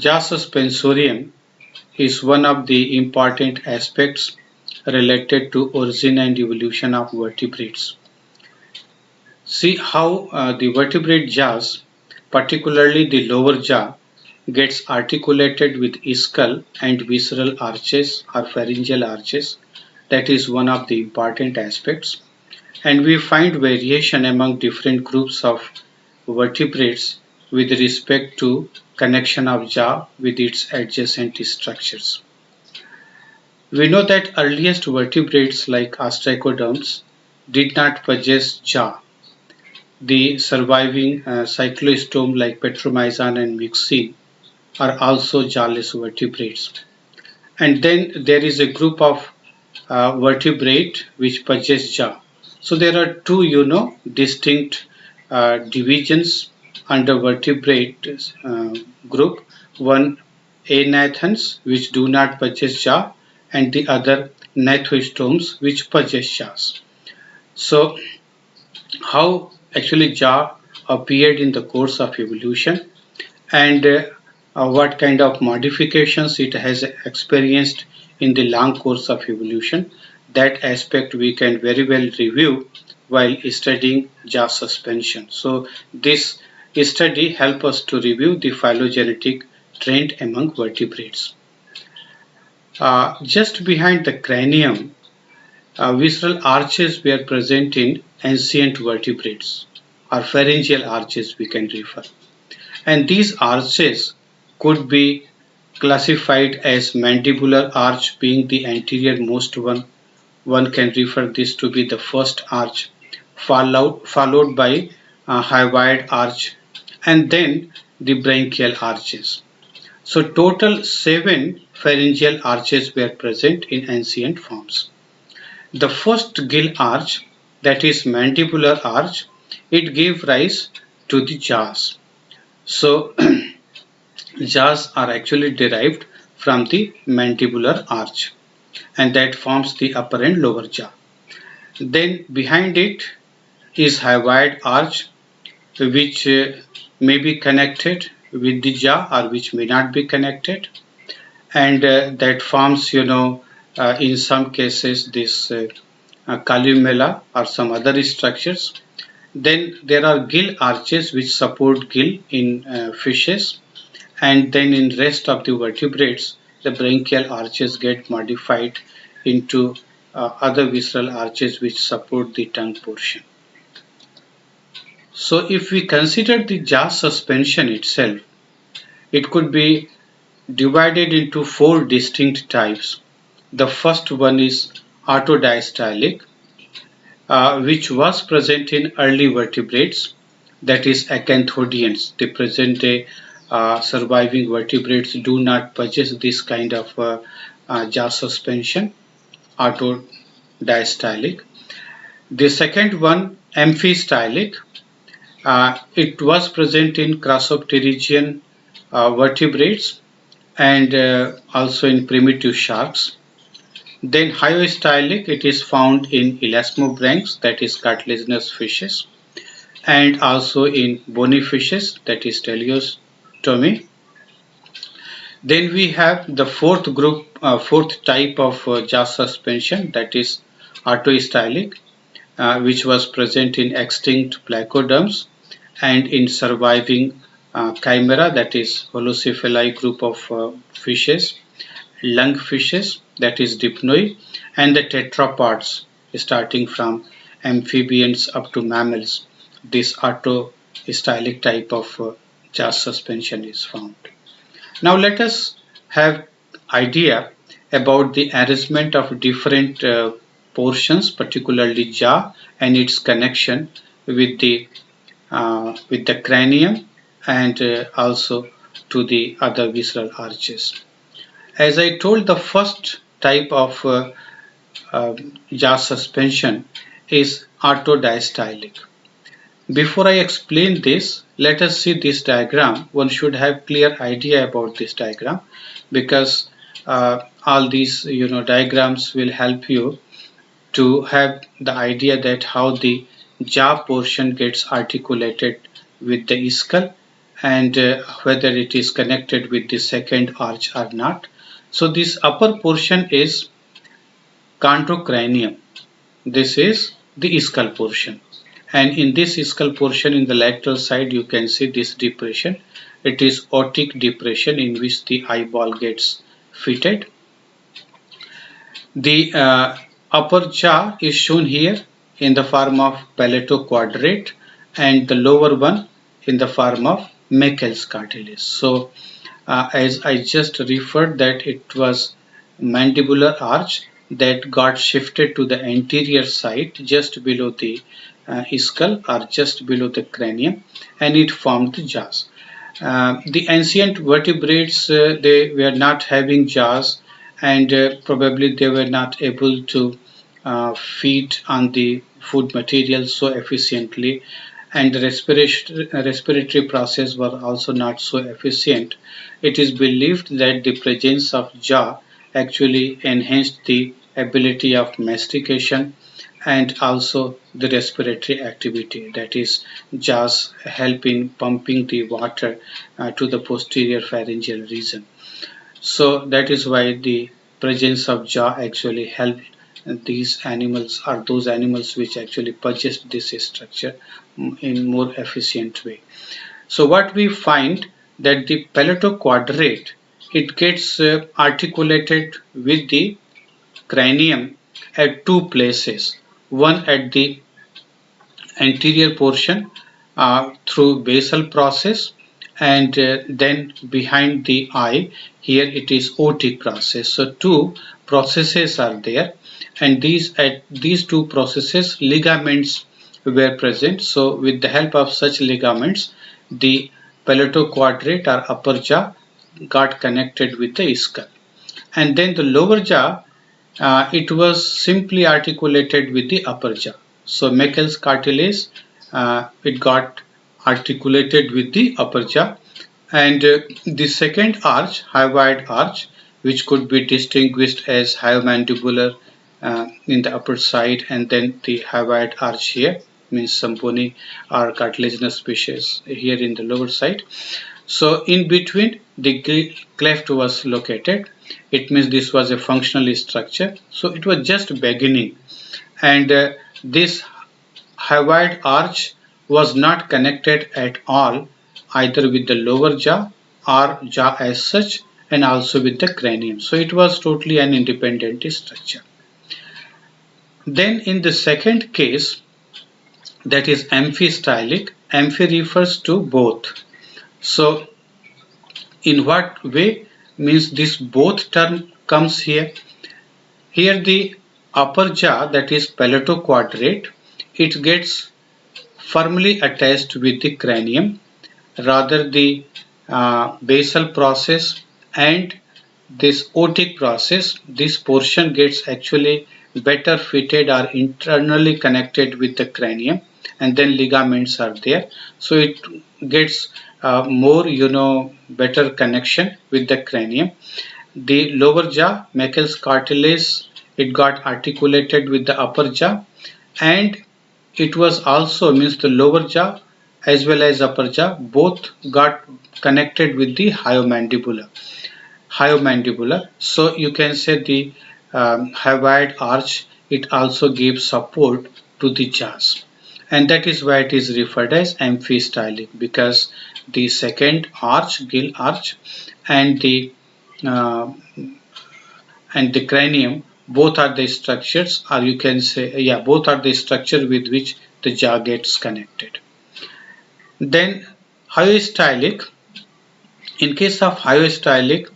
Jaw suspensorium is one of the important aspects related to origin and evolution of vertebrates. See how the vertebrate jaws, particularly the lower jaw, gets articulated with skull and visceral arches or pharyngeal arches. That is one of the important aspects. And we find variation among different groups of vertebrates with respect to connection of jaw with its adjacent structures. We know that earliest vertebrates like ostracoderms did not possess jaw. The surviving cyclostome like Petromyzon and Myxine are also jawless vertebrates. And then there is a group of vertebrate which possess jaw. So there are two, distinct divisions under vertebrate group. One anathans which do not possess jaw, and the other gnathostomes which possess jaws. So how actually jaw appeared in the course of evolution, and what kind of modifications it has experienced in the long course of evolution. That aspect we can very well review while studying jaw suspension. So this study helps us to review the phylogenetic trend among vertebrates. Just behind the cranium, visceral arches were present in ancient vertebrates, or pharyngeal arches we can refer. And these arches could be classified as mandibular arch being the anterior most one. One can refer this to be the first arch, followed by a hyoid arch, and then the branchial arches. So total 7 pharyngeal arches were present in ancient forms. The first gill arch, that is mandibular arch, it gave rise to the jaws. So jaws are actually derived from the mandibular arch, and that forms the upper and lower jaw. Then behind it is hyoid arch, which may be connected with the jaw or which may not be connected, and that forms, in some cases this columella or some other structures. Then there are gill arches which support gill in fishes, and then in rest of the vertebrates the branchial arches get modified into other visceral arches which support the tongue portion. So if we consider the jaw suspension itself, it could be divided into 4 distinct types. The first one is autodiastylic, which was present in early vertebrates, that is acanthodians. The present day surviving vertebrates do not possess this kind of jaw suspension, autodiastylic. The second one, amphistylic, it was present in Crossopterygian vertebrates and also in primitive sharks. Then hyostylic, it is found in elasmobranchs, that is cartilaginous fishes, and also in bony fishes, that is teleostomi. Then we have the fourth type of jaw suspension, that is autostylic, which was present in extinct placoderms and in surviving chimera, that is holocephali group of fishes, lungfishes, that is dipnoi, and the tetrapods starting from amphibians up to mammals. This autostylic type of jaw suspension is found. Now let us have idea about the arrangement of different portions, particularly jaw and its connection with the cranium and also to the other visceral arches. As I told, the first type of jaw suspension is autodiastylic. Before I explain this, let us see this diagram. One should have clear idea about this diagram, because all these diagrams will help you to have the idea that how the jaw portion gets articulated with the skull and whether it is connected with the second arch or not. So this upper portion is chondrocranium. This is the skull portion, and in this skull portion in the lateral side you can see this depression. It is otic depression in which the eyeball gets fitted. The upper jaw is shown here in the form of palatoquadrate, and the lower one in the form of Meckel's cartilage. So as I just referred that it was mandibular arch that got shifted to the anterior side just below the skull or just below the cranium, and it formed the jaws. The ancient vertebrates, they were not having jaws, and probably they were not able to feed on the food material so efficiently, and the respiratory process were also not so efficient. It is believed that the presence of jaw actually enhanced the ability of mastication and also the respiratory activity, that is, jaws help in pumping the water to the posterior pharyngeal region. So that is why the presence of jaw actually helped these animals, or those animals which actually purchased this structure in more efficient way. So what we find that the palatoquadrate, it gets articulated with the cranium at two places. One at the anterior portion through basal process, and then behind the eye here it is otic process. So two processes are there, and at these two processes ligaments were present. So with the help of such ligaments, the palatoquadrate or upper jaw got connected with the skull, and then the lower jaw, it was simply articulated with the upper jaw. So Meckel's cartilage, it got articulated with the upper jaw, and the second arch, hyoid arch, which could be distinguished as hyomandibular in the upper side, and then the hyoid arch here, means some bony or cartilaginous species here in the lower side. So in between the cleft was located. It means this was a functional structure. So it was just beginning, and this hyoid arch was not connected at all either with the lower jaw or jaw as such, and also with the cranium. So it was totally an independent structure. Then in the second case, that is amphistylic, amphi refers to both. So in what way? Means this both term comes here. Here the upper jaw, that is palatoquadrate, it gets firmly attached with the cranium. Rather the basal process and this otic process, this portion gets actually better fitted or internally connected with the cranium, and then ligaments are there. So it gets more, better connection with the cranium. The lower jaw, Meckel's cartilage, it got articulated with the upper jaw, and it was also, means the lower jaw as well as upper jaw both got connected with the hyomandibular. So you can say the hyoid arch, it also gives support to the jaws, and that is why it is referred as amphistylic, because the second arch, gill arch, and the cranium, both are the structures, or you can say, both are the structure with which the jaw gets connected. Then hyostylic. In case of hyostylic,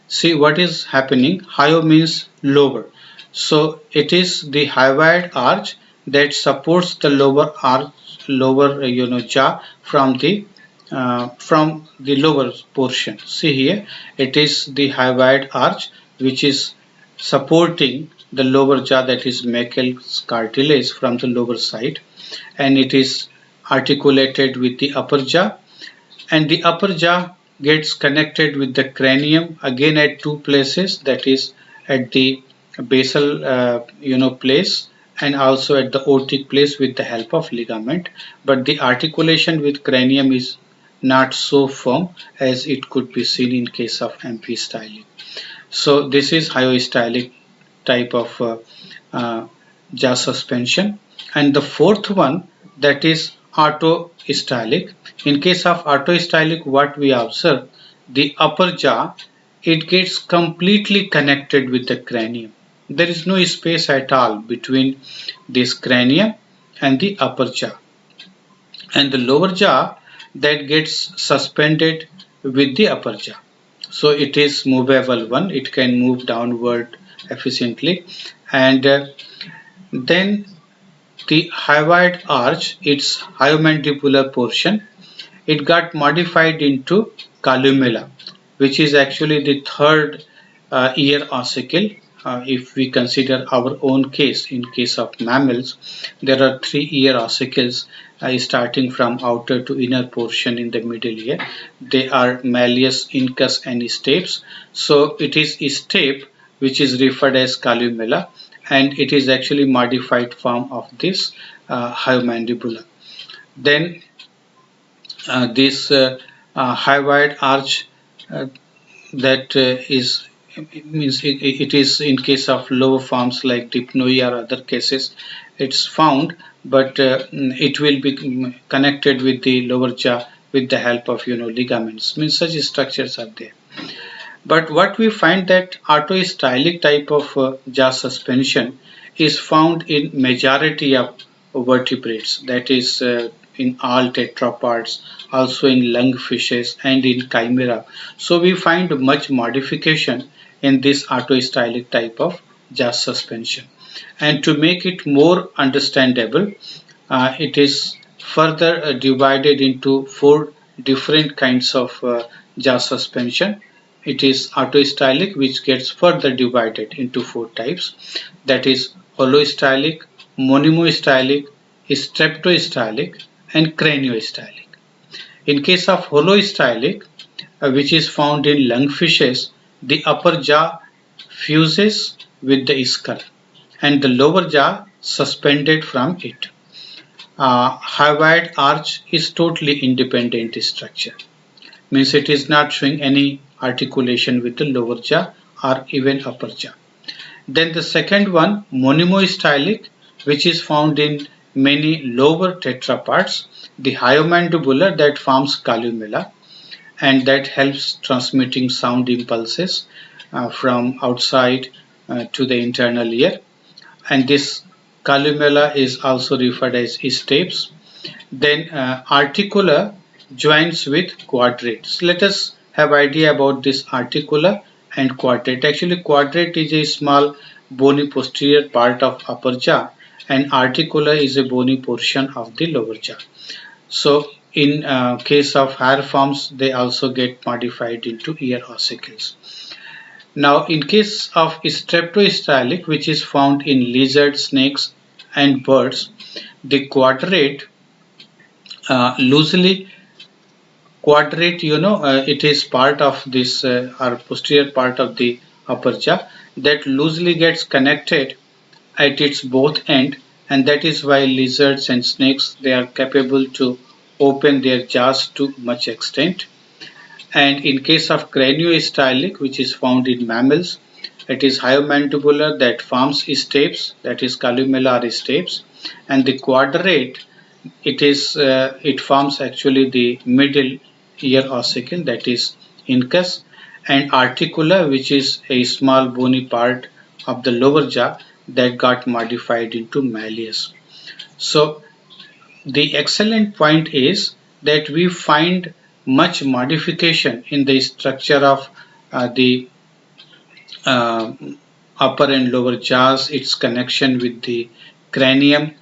see what is happening. Hyo means lower, so it is the hyoid arch that supports the lower jaw from the lower portion. See here, it is the hyoid arch which is supporting the lower jaw, that is Meckel's cartilage from the lower side, and it is articulated with the upper jaw, and the upper jaw gets connected with the cranium again at two places, that is at the basal place, and also at the otic place with the help of ligament. But the articulation with cranium is not so firm as it could be seen in case of amphistylic. So this is hyostylic type of jaw suspension. And the fourth one, that is autostylic. In case of autostylic, what we observe, the upper jaw, it gets completely connected with the cranium. There is no space at all between this cranium and the upper jaw. And the lower jaw, that gets suspended with the upper jaw. So it is movable one, it can move downward efficiently. And then the hyoid arch, its hyomandibular portion, it got modified into columella, which is actually the third ear ossicle. If we consider our own case, in case of mammals, there are three ear ossicles starting from outer to inner portion in the middle ear. They are malleus, incus, and stapes. So it is stape which is referred as columella, and it is actually modified form of this hyomandibula. Then this hyoid arch that is means it is in case of lower forms like dipnoea or other cases it's found, but it will be connected with the lower jaw with the help of ligaments. Means such structures are there. But what we find that autostylic type of jaw suspension is found in majority of vertebrates, that is in all tetrapods, also in lungfishes and in chimera. So we find much modification in this autostylic type of jaw suspension. And to make it more understandable, it is further divided into four different kinds of jaw suspension. It is autostylic, which gets further divided into four types, that is holostylic, monimostylic, streptostylic, and craniostylic. In case of holostylic, which is found in lungfishes, the upper jaw fuses with the skull and the lower jaw suspended from it. Hyoid arch is totally independent structure, means it is not showing any articulation with the lower jaw or even upper jaw. Then the second one, monimostylic, which is found in many lower tetrapods, the hyomandibular that forms columella and that helps transmitting sound impulses from outside to the internal ear. And this columella is also referred as stapes. Then articular joins with quadrate. Let us have idea about this articular and quadrate. Actually, quadrate is a small bony posterior part of upper jaw, and articular is a bony portion of the lower jaw. So in case of higher forms, they also get modified into ear ossicles. Now in case of streptostylic, which is found in lizards, snakes and birds, the quadrate loosely quadrate, it is part of this or posterior part of the upper jaw that loosely gets connected at its both end, and that is why lizards and snakes, they are capable to open their jaws to much extent. And in case of craniostylic, which is found in mammals, it is hyomandibular that forms stapes, that is columella or stapes, and the quadrate, it forms actually the middle ear ossicle, that is incus, and articular, which is a small bony part of the lower jaw that got modified into malleus. So the excellent point is that we find much modification in the structure of the upper and lower jaws, its connection with the cranium,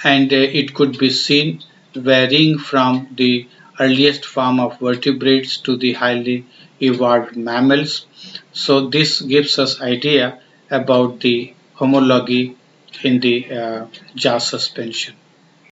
and it could be seen varying from the earliest form of vertebrates to the highly evolved mammals. So this gives us idea about the homology in the jaw suspension.